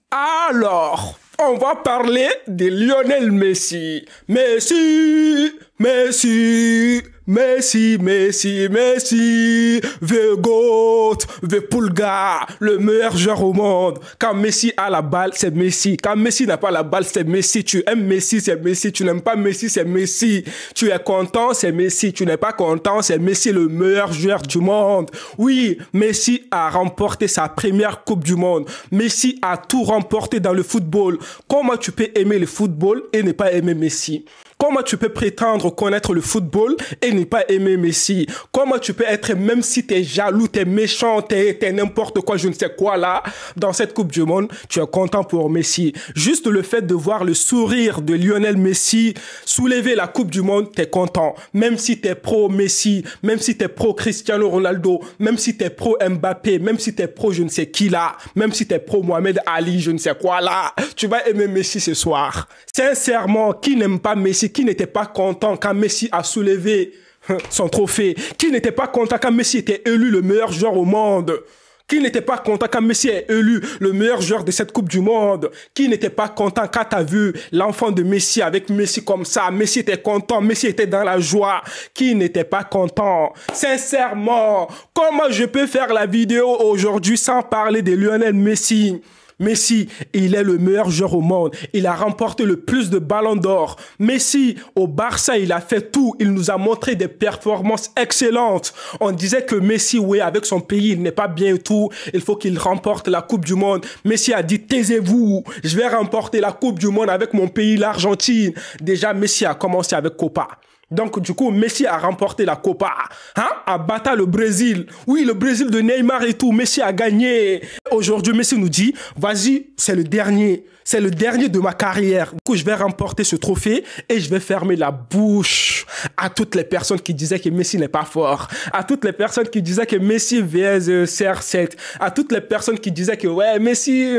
Alors, on va parler de Lionel Messi. Messi, Messi, Messi, Messi, Messi, the GOAT, the Pulga, le meilleur joueur au monde. Quand Messi a la balle, c'est Messi. Quand Messi n'a pas la balle, c'est Messi. Tu aimes Messi, c'est Messi. Tu n'aimes pas Messi, c'est Messi. Tu es content, c'est Messi. Tu n'es pas content, c'est Messi, le meilleur joueur du monde. Oui, Messi a remporté sa première Coupe du Monde. Messi a tout remporté dans le football. Comment tu peux aimer le football et ne pas aimer Messi? Comment tu peux prétendre connaître le football et ne pas aimer Messi? Comment tu peux être, même si tu es jaloux, tu es méchant, tu es n'importe quoi, je ne sais quoi là, dans cette Coupe du Monde, tu es content pour Messi. Juste le fait de voir le sourire de Lionel Messi soulever la Coupe du Monde, tu es content. Même si tu es pro Messi, même si tu es pro Cristiano Ronaldo, même si tu es pro Mbappé, même si tu es pro je ne sais qui là, même si tu es pro Mohamed Ali, je ne sais quoi là, tu vas aimer Messi ce soir. Sincèrement, qui n'aime pas Messi? Qui n'était pas content quand Messi a soulevé son trophée? Qui n'était pas content quand Messi était élu le meilleur joueur au monde? Qui n'était pas content quand Messi est élu le meilleur joueur de cette Coupe du Monde? Qui n'était pas content quand tu as vu l'enfant de Messi avec Messi comme ça? Messi était content, Messi était dans la joie. Qui n'était pas content? Sincèrement, comment je peux faire la vidéo aujourd'hui sans parler de Lionel Messi? Messi, il est le meilleur joueur au monde. Il a remporté le plus de ballons d'or. Messi, au Barça, il a fait tout. Il nous a montré des performances excellentes. On disait que Messi, oui, avec son pays, il n'est pas bien et tout. Il faut qu'il remporte la Coupe du Monde. Messi a dit, taisez-vous. Je vais remporter la Coupe du Monde avec mon pays, l'Argentine. Déjà, Messi a commencé avec Copa. Donc, du coup, Messi a remporté la Copa, a battu le Brésil. Oui, le Brésil de Neymar et tout. Messi a gagné. Aujourd'hui, Messi nous dit, vas-y, c'est le dernier. C'est le dernier de ma carrière. Du coup, je vais remporter ce trophée et je vais fermer la bouche à toutes les personnes qui disaient que Messi n'est pas fort. À toutes les personnes qui disaient que Messi vs CR7. À toutes les personnes qui disaient que, ouais, Messi,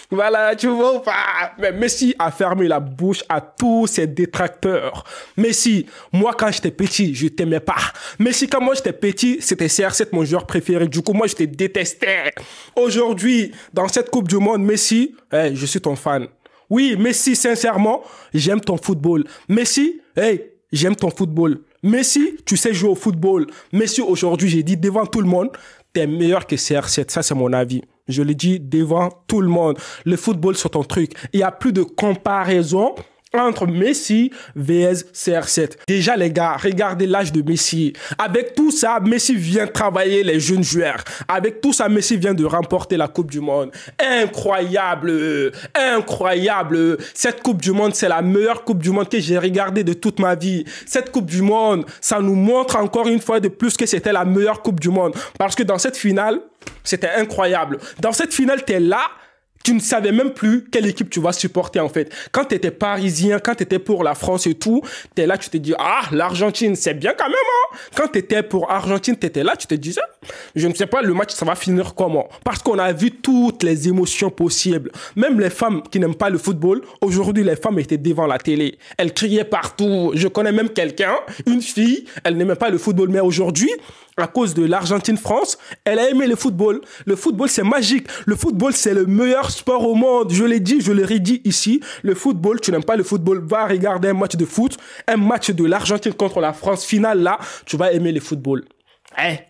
voilà, tu vois ou pas? Mais Messi a fermé la bouche à tous ses détracteurs. Messi, moi, quand j'étais petit, je t'aimais pas. Messi, quand moi j'étais petit, c'était CR7 mon joueur préféré. Du coup, moi, je te détestais. Aujourd'hui, dans cette Coupe du Monde, Messi, hey, je suis ton fan. Oui, Messi, sincèrement, j'aime ton football. Messi, hey, j'aime ton football. Messi, tu sais jouer au football. Messi, aujourd'hui, j'ai dit devant tout le monde, t'es meilleur que CR7. Ça, c'est mon avis. Je le dis devant tout le monde. Le football, c'est ton truc. Il n'y a plus de comparaison entre Messi vs CR7. Déjà, les gars, regardez l'âge de Messi. Avec tout ça, Messi vient travailler les jeunes joueurs. Avec tout ça, Messi vient de remporter la Coupe du Monde. Incroyable! Incroyable! Cette Coupe du Monde, c'est la meilleure Coupe du Monde que j'ai regardée de toute ma vie. Cette Coupe du Monde, ça nous montre encore une fois de plus que c'était la meilleure Coupe du Monde. Parce que dans cette finale, c'était incroyable. Dans cette finale, t'es là, tu ne savais même plus quelle équipe tu vas supporter en fait. Quand tu étais parisien, quand tu étais pour la France et tout, tu es là, tu te dis, ah, l'Argentine, c'est bien quand même. Hein? Quand tu étais pour Argentine, tu étais là, tu te disais, je ne sais pas le match, ça va finir comment. Parce qu'on a vu toutes les émotions possibles. Même les femmes qui n'aiment pas le football, aujourd'hui, les femmes étaient devant la télé. Elles criaient partout. Je connais même quelqu'un, une fille, elle n'aimait pas le football. Mais aujourd'hui, à cause de l'Argentine-France, elle a aimé le football. Le football, c'est magique. Le football, c'est le meilleur sport au monde. Je l'ai dit, je le redis ici. Le football, tu n'aimes pas le football, va regarder un match de foot, un match de l'Argentine contre la France, finale là, tu vas aimer le football.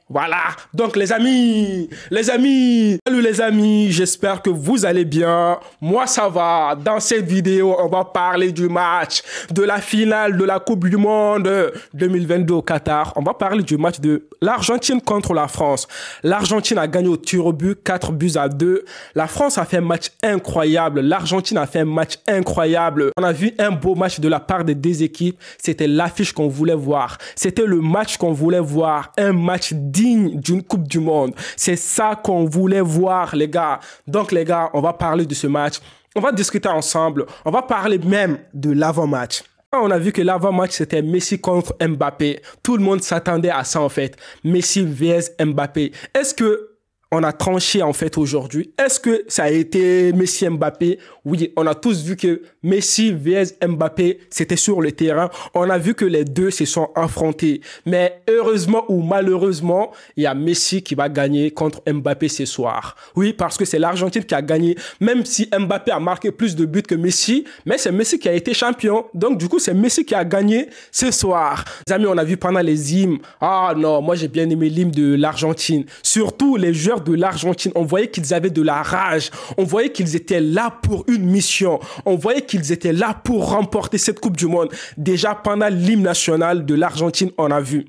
Voilà. Donc salut les amis, j'espère que vous allez bien. Moi ça va. Dans cette vidéo, on va parler du match de la finale de la Coupe du Monde 2022 au Qatar. On va parler du match de l'Argentine contre la France. L'Argentine a gagné au tir au but 4-2. La France a fait un match incroyable. L'Argentine a fait un match incroyable. On a vu un beau match de la part des deux équipes. C'était l'affiche qu'on voulait voir. C'était le match qu'on voulait voir. Un match digne d'une Coupe du Monde. C'est ça qu'on voulait voir, les gars. Donc, les gars, on va parler de ce match. On va discuter ensemble. On va parler même de l'avant-match. On a vu que l'avant-match, c'était Messi contre Mbappé. Tout le monde s'attendait à ça, en fait. Messi vs Mbappé. Est-ce que on a tranché en fait aujourd'hui. Est-ce que ça a été Messi Mbappé? Oui, on a tous vu que Messi vs Mbappé, c'était sur le terrain. On a vu que les deux se sont affrontés. Mais heureusement ou malheureusement, il y a Messi qui va gagner contre Mbappé ce soir. Oui, parce que c'est l'Argentine qui a gagné. Même si Mbappé a marqué plus de buts que Messi, mais c'est Messi qui a été champion. Donc du coup, c'est Messi qui a gagné ce soir. Les amis, on a vu pendant les hymnes. Ah non, moi j'ai bien aimé l'hymne de l'Argentine. Surtout les joueurs de l'Argentine. On voyait qu'ils avaient de la rage. On voyait qu'ils étaient là pour une mission. On voyait qu'ils étaient là pour remporter cette Coupe du Monde. Déjà pendant l'hymne national de l'Argentine, on a vu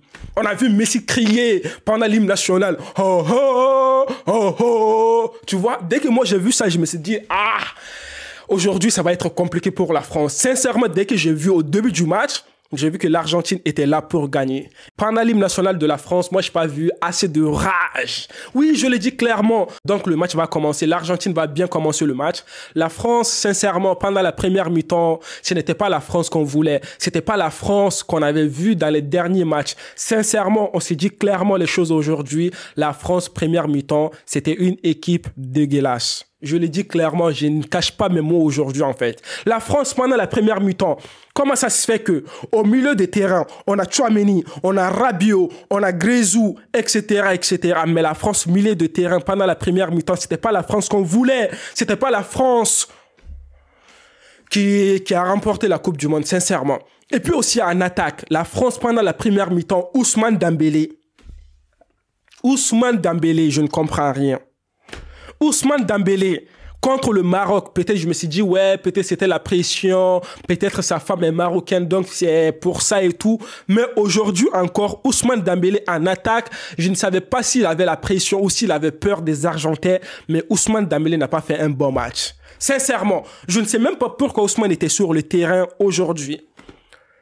Messi crier pendant l'hymne national. Oh oh oh oh. Tu vois, dès que moi j'ai vu ça, je me suis dit aujourd'hui ça va être compliqué pour la France. Sincèrement, dès que j'ai vu au début du match, j'ai vu que l'Argentine était là pour gagner. Pendant l'hymne national de la France, moi, je n'ai pas vu assez de rage. Oui, je l'ai dit clairement. Donc, le match va commencer. L'Argentine va bien commencer le match. La France, sincèrement, pendant la première mi-temps, ce n'était pas la France qu'on voulait. C'était pas la France qu'on avait vue dans les derniers matchs. Sincèrement, on s'est dit clairement les choses aujourd'hui. La France, première mi-temps, c'était une équipe dégueulasse. Je l'ai dit clairement, je ne cache pas mes mots aujourd'hui en fait. La France, pendant la première mi-temps, comment ça se fait que au milieu des terrains, on a Tchouaméni, on a Rabiot, on a Grézou, etc., etc. Mais la France, milieu de terrain, pendant la première mi-temps, c'était pas la France qu'on voulait. C'était pas la France qui a remporté la Coupe du Monde, sincèrement. Et puis aussi en attaque, la France, pendant la première mi-temps, Ousmane Dembélé, je ne comprends rien. Ousmane Dembélé contre le Maroc, peut-être je me suis dit, ouais, peut-être c'était la pression, peut-être sa femme est marocaine, donc c'est pour ça et tout. Mais aujourd'hui encore, Ousmane Dembélé en attaque, je ne savais pas s'il avait la pression ou s'il avait peur des Argentins, mais Ousmane Dembélé n'a pas fait un bon match. Sincèrement, je ne sais même pas pourquoi Ousmane était sur le terrain aujourd'hui.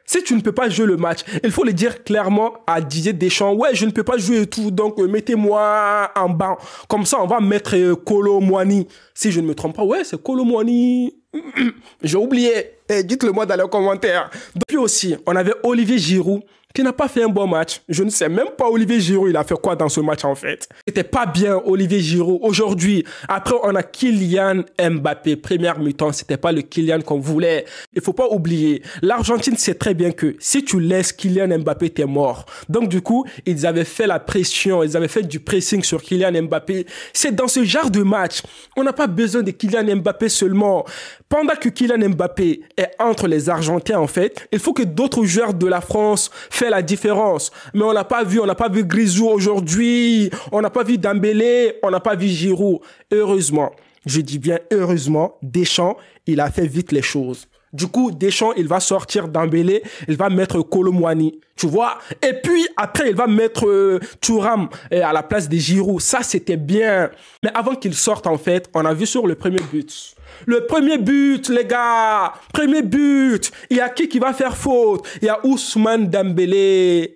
Si tu ne peux pas jouer le match, il faut le dire clairement à Didier Deschamps. Ouais, je ne peux pas jouer et tout, donc mettez-moi en banc. Comme ça, on va mettre Kolo Muani. Si je ne me trompe pas, ouais, c'est Kolo Muani. J'ai oublié. Dites-le moi dans les commentaires. Puis aussi, on avait Olivier Giroud qui n'a pas fait un bon match. Je ne sais même pas Olivier Giroud, il a fait quoi dans ce match en fait. C'était pas bien Olivier Giroud. Aujourd'hui, après on a Kylian Mbappé. Première mi-temps, c'était pas le Kylian qu'on voulait. Il faut pas oublier, l'Argentine sait très bien que si tu laisses Kylian Mbappé, t'es mort. Donc du coup, ils avaient fait la pression, ils avaient fait du pressing sur Kylian Mbappé. C'est dans ce genre de match, on n'a pas besoin de Kylian Mbappé seulement. Pendant que Kylian Mbappé est entre les Argentins en fait, il faut que d'autres joueurs de la France fait la différence. Mais on n'a pas vu Grisou aujourd'hui, on n'a pas vu Dembélé, on n'a pas vu Giroud. Heureusement, je dis bien heureusement, Deschamps, il a fait vite les choses. Du coup, Deschamps, il va sortir Dembélé, il va mettre Kolo Muani, tu vois. Et puis, après, il va mettre Thuram à la place de Giroud. Ça, c'était bien. Mais avant qu'il sorte, en fait, on a vu sur le premier but. Le premier but, les gars. Premier but. Il y a qui va faire faute? Il y a Ousmane Dembélé.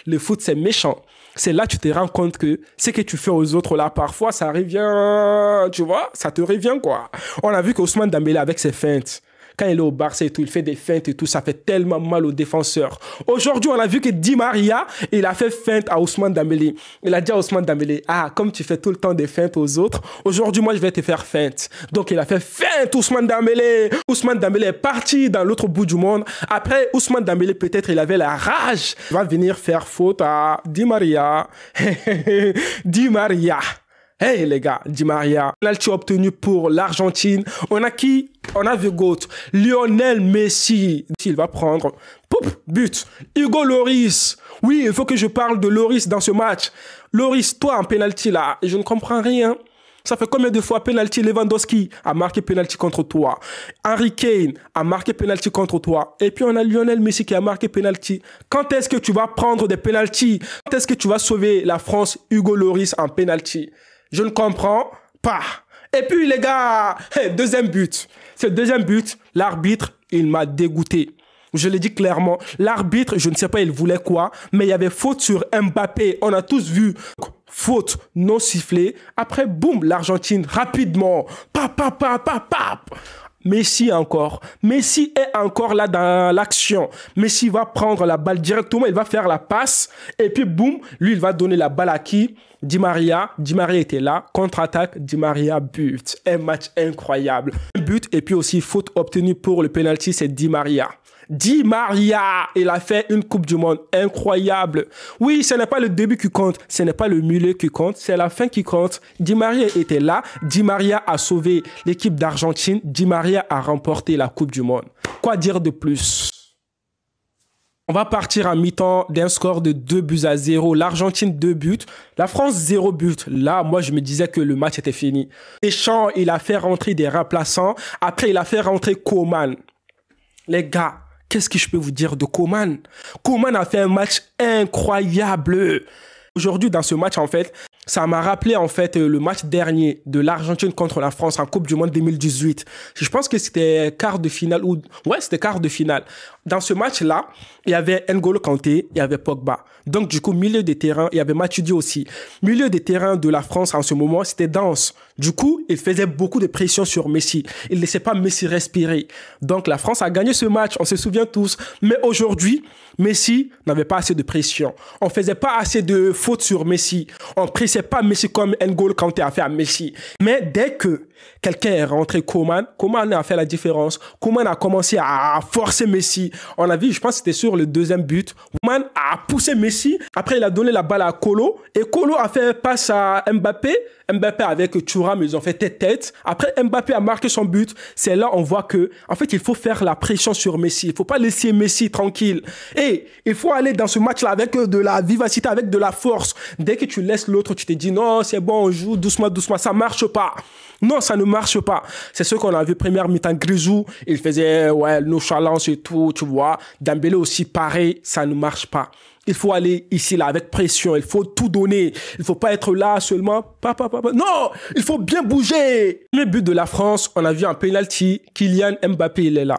Le foot, c'est méchant. C'est là que tu te rends compte que ce que tu fais aux autres là, parfois, ça revient, tu vois, ça te revient quoi. On a vu qu'Ousmane Dembélé avec ses feintes, quand il est au Barça et tout, il fait des feintes et tout, ça fait tellement mal aux défenseurs. Aujourd'hui, on a vu que Di Maria, il a fait feinte à Ousmane Dembélé. Il a dit à Ousmane Dembélé, comme tu fais tout le temps des feintes aux autres, aujourd'hui, moi, je vais te faire feinte. Donc, il a fait feinte, Ousmane Dembélé. Ousmane Dembélé est parti dans l'autre bout du monde. Après, Ousmane Dembélé, peut-être, il avait la rage. Il va venir faire faute à Di Maria. Di Maria. Hey les gars, Di Maria, penalty obtenu pour l'Argentine. On a qui? On a vu GOAT, Lionel Messi. Il va prendre, poup, but. Hugo Lloris. Oui, il faut que je parle de Lloris dans ce match. Lloris, toi en penalty là, je ne comprends rien. Ça fait combien de fois penalty Lewandowski a marqué penalty contre toi? Harry Kane a marqué penalty contre toi. Et puis on a Lionel Messi qui a marqué penalty. Quand est-ce que tu vas prendre des penalties? Quand est-ce que tu vas sauver la France, Hugo Lloris en penalty? Je ne comprends pas. Et puis les gars, deuxième but. Ce deuxième but, l'arbitre, il m'a dégoûté. Je l'ai dit clairement. L'arbitre, je ne sais pas, il voulait quoi, mais il y avait faute sur Mbappé. On a tous vu. Faute non sifflée. Après, boum, l'Argentine, rapidement. Pap. Messi encore. Messi est encore là dans l'action. Messi va prendre la balle directement, il va faire la passe. Et puis, boum, lui, il va donner la balle à qui? Di Maria était là, contre-attaque, Di Maria but. Un match incroyable. Un but et puis aussi faute obtenue pour le penalty, c'est Di Maria. Di Maria, il a fait une Coupe du Monde incroyable. Oui, ce n'est pas le début qui compte, ce n'est pas le milieu qui compte, c'est la fin qui compte. Di Maria était là, Di Maria a sauvé l'équipe d'Argentine, Di Maria a remporté la Coupe du Monde. Quoi dire de plus? On va partir en mi-temps d'un score de 2-0. L'Argentine 2 buts, la France 0 but. Là, moi, je me disais que le match était fini. Deschamps, il a fait rentrer des remplaçants. Après, il a fait rentrer Coman. Les gars, qu'est-ce que je peux vous dire de Coman? Coman a fait un match incroyable. Aujourd'hui, dans ce match, en fait, ça m'a rappelé, en fait, le match dernier de l'Argentine contre la France en Coupe du Monde 2018. Je pense que c'était quart de finale ou... Ouais, c'était quart de finale. Dans ce match-là, il y avait N'Golo Kanté, il y avait Pogba. Donc, du coup, milieu des terrains, il y avait Matuidi aussi. Milieu des terrains de la France en ce moment, c'était Danse. Du coup, il faisait beaucoup de pression sur Messi. Il ne laissait pas Messi respirer. Donc, la France a gagné ce match, on se souvient tous. Mais aujourd'hui, Messi n'avait pas assez de pression. On faisait pas assez de fautes sur Messi. On pressait pas Messi comme N'Golo Kanté a fait à Messi. Mais dès que quelqu'un est rentré, Coman a fait la différence. Coman a commencé à forcer Messi. On a vu, je pense que c'était sur le deuxième but. Coman a poussé Messi. Après, il a donné la balle à Kolo. Et Kolo a fait passe à Mbappé. Mbappé avec Thuram, ils ont fait tête-tête. Après, Mbappé a marqué son but. C'est là on voit que, en fait, il faut faire la pression sur Messi. Il faut pas laisser Messi tranquille. Et il faut aller dans ce match-là avec de la vivacité, avec de la force. Dès que tu laisses l'autre, tu te dis non, c'est bon, on joue doucement, doucement. Ça marche pas. Non, ça ne marche pas. C'est ce qu'on a vu première mi-temps. Grisou, il faisait nonchalance et tout, tu vois. Dembélé aussi, pareil, ça ne marche pas. Il faut aller ici, là, avec pression. Il faut tout donner. Il faut pas être là seulement. Non, il faut bien bouger. Le but de la France, on a vu un penalty. Kylian Mbappé, il est là.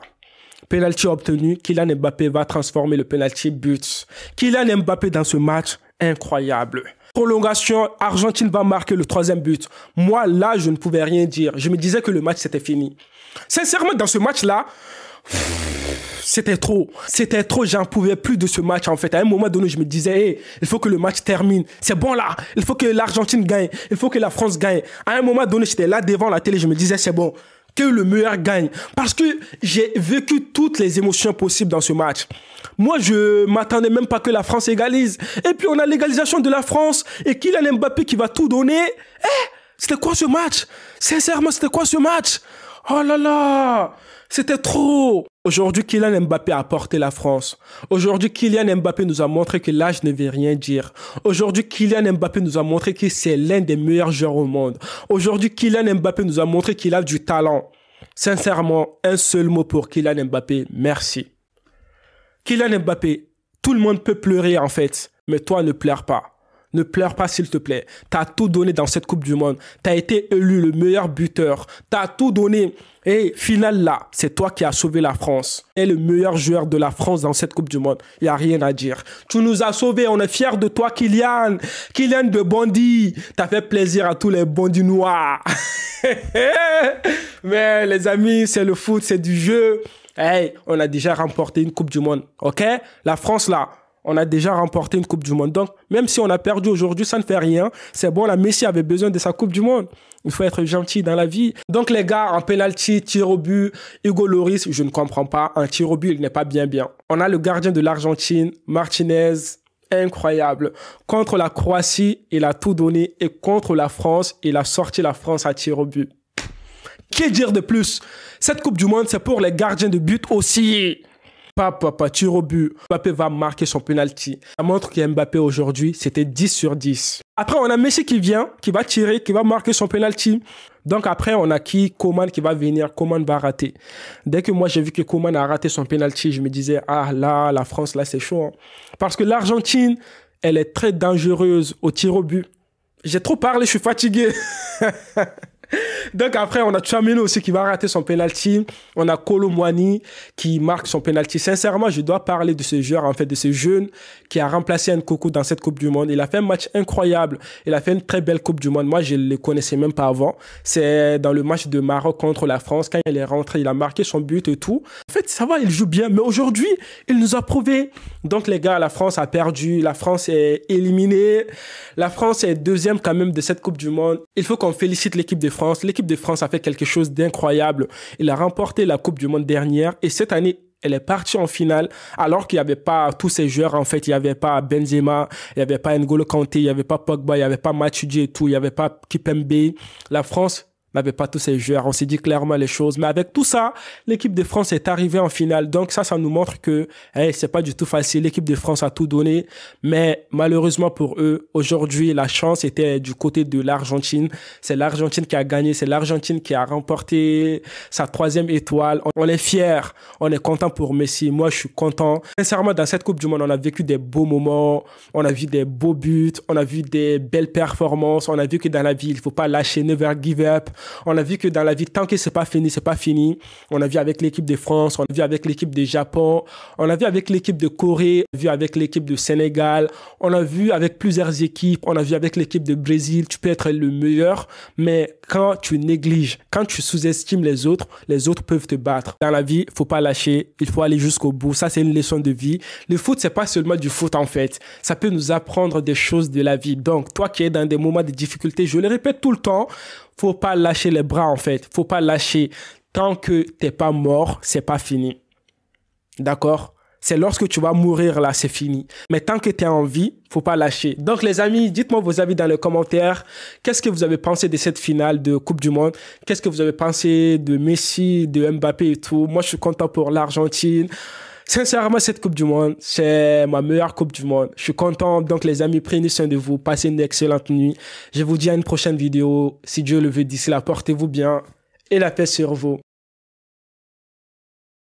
Penalty obtenu. Kylian Mbappé va transformer le penalty but. Kylian Mbappé dans ce match, incroyable. Prolongation, Argentine va marquer le 3e but. Moi, là, je ne pouvais rien dire. Je me disais que le match, c'était fini. Sincèrement, dans ce match-là, c'était trop. C'était trop, j'en pouvais plus de ce match, en fait. À un moment donné, je me disais, hey, il faut que le match termine. C'est bon, là. Il faut que l'Argentine gagne. Il faut que la France gagne. À un moment donné, j'étais là devant la télé, je me disais, c'est bon. Que le meilleur gagne. Parce que j'ai vécu toutes les émotions possibles dans ce match. Moi, je m'attendais même pas que la France égalise. Et puis, on a l'égalisation de la France. Et Kylian Mbappé qui va tout donner. C'était quoi ce match? Sincèrement, c'était quoi ce match? Oh là là! C'était trop! Aujourd'hui, Kylian Mbappé a porté la France. Aujourd'hui, Kylian Mbappé nous a montré que l'âge ne veut rien dire. Aujourd'hui, Kylian Mbappé nous a montré que c'est l'un des meilleurs joueurs au monde. Aujourd'hui, Kylian Mbappé nous a montré qu'il a du talent. Sincèrement, un seul mot pour Kylian Mbappé, merci. Kylian Mbappé, tout le monde peut pleurer en fait, mais toi ne pleure pas. Ne pleure pas s'il te plaît. T'as tout donné dans cette Coupe du Monde. T'as été élu le meilleur buteur. T'as tout donné. Et final là, c'est toi qui as sauvé la France. Et le meilleur joueur de la France dans cette Coupe du Monde. Il n'y a rien à dire. Tu nous as sauvés. On est fiers de toi, Kylian. Kylian de Bondy. T'as fait plaisir à tous les bandits noirs. Mais les amis, c'est le foot, c'est du jeu. Hey, on a déjà remporté une Coupe du Monde. OK? La France là. On a déjà remporté une Coupe du Monde. Donc, même si on a perdu aujourd'hui, ça ne fait rien. C'est bon, la Messi avait besoin de sa Coupe du Monde. Il faut être gentil dans la vie. Donc, les gars, en penalty, tir au but, Hugo Lloris, je ne comprends pas. Un tir au but, il n'est pas bien. On a le gardien de l'Argentine, Martinez, incroyable. Contre la Croatie, il a tout donné. Et contre la France, il a sorti la France à tir au but. Que dire de plus? Cette Coupe du Monde, c'est pour les gardiens de but aussi. Papa, tir au but. Mbappé va marquer son penalty. Ça montre que Mbappé aujourd'hui, c'était 10 sur 10. Après, on a Messi qui vient, qui va tirer, qui va marquer son penalty. Donc après, on a Coman qui va venir. Coman va rater. Dès que moi, j'ai vu que Coman a raté son penalty, je me disais, ah là, la France, là, c'est chaud. Hein. Parce que l'Argentine, elle est très dangereuse au tir au but. J'ai trop parlé, je suis fatigué. Donc après, on a Tchouaméni aussi qui va rater son penalty. On a Kolo Muani qui marque son penalty. Sincèrement, je dois parler de ce joueur, en fait, de ce jeune qui a remplacé Nkoku dans cette Coupe du Monde. Il a fait un match incroyable. Il a fait une très belle Coupe du Monde. Moi, je ne le connaissais même pas avant. C'est dans le match de Maroc contre la France. Quand il est rentré, il a marqué son but et tout. En fait, ça va, il joue bien. Mais aujourd'hui, il nous a prouvé. Donc les gars, la France a perdu. La France est éliminée. La France est deuxième quand même de cette Coupe du Monde. Il faut qu'on félicite l'équipe de France. L'équipe de France a fait quelque chose d'incroyable. Il a remporté la Coupe du Monde dernière et cette année, elle est partie en finale alors qu'il n'y avait pas tous ces joueurs. En fait, il n'y avait pas Benzema, il n'y avait pas N'Golo Kanté, il n'y avait pas Pogba, il n'y avait pas Matuidi et tout, il n'y avait pas Kipembe. La France n'avait pas tous ces joueurs. On s'est dit clairement les choses. Mais avec tout ça, l'équipe de France est arrivée en finale. Donc ça nous montre que c'est pas du tout facile. L'équipe de France a tout donné. Mais malheureusement pour eux, aujourd'hui, la chance était du côté de l'Argentine. C'est l'Argentine qui a gagné. C'est l'Argentine qui a remporté sa 3e étoile. On est fiers. On est content pour Messi. Moi, je suis content. Sincèrement, dans cette Coupe du Monde, on a vécu des beaux moments. On a vu des beaux buts. On a vu des belles performances. On a vu que dans la vie, il faut pas lâcher. Never give up. On a vu que dans la vie, tant que c'est pas fini, c'est pas fini. On a vu avec l'équipe de France, on a vu avec l'équipe de Japon, on a vu avec l'équipe de Corée, on a vu avec l'équipe de Sénégal, on a vu avec plusieurs équipes, on a vu avec l'équipe de Brésil. Tu peux être le meilleur, mais quand tu négliges, quand tu sous-estimes les autres peuvent te battre. Dans la vie, faut pas lâcher, il faut aller jusqu'au bout. Ça, c'est une leçon de vie. Le foot, c'est pas seulement du foot en fait. Ça peut nous apprendre des choses de la vie. Donc, toi qui es dans des moments de difficulté, je le répète tout le temps, faut pas lâcher les bras en fait. Faut pas lâcher. Tant que t'es pas mort, c'est pas fini. D'accord? C'est lorsque tu vas mourir là, c'est fini. Mais tant que t'es en vie, faut pas lâcher. Donc les amis, dites-moi vos avis dans les commentaires. Qu'est-ce que vous avez pensé de cette finale de Coupe du Monde? Qu'est-ce que vous avez pensé de Messi, de Mbappé et tout? Moi, je suis content pour l'Argentine. Sincèrement, cette Coupe du Monde, c'est ma meilleure Coupe du Monde. Je suis content. Donc, les amis, prenez soin de vous. Passez une excellente nuit. Je vous dis à une prochaine vidéo. Si Dieu le veut, d'ici là, portez-vous bien et la paix sur vous.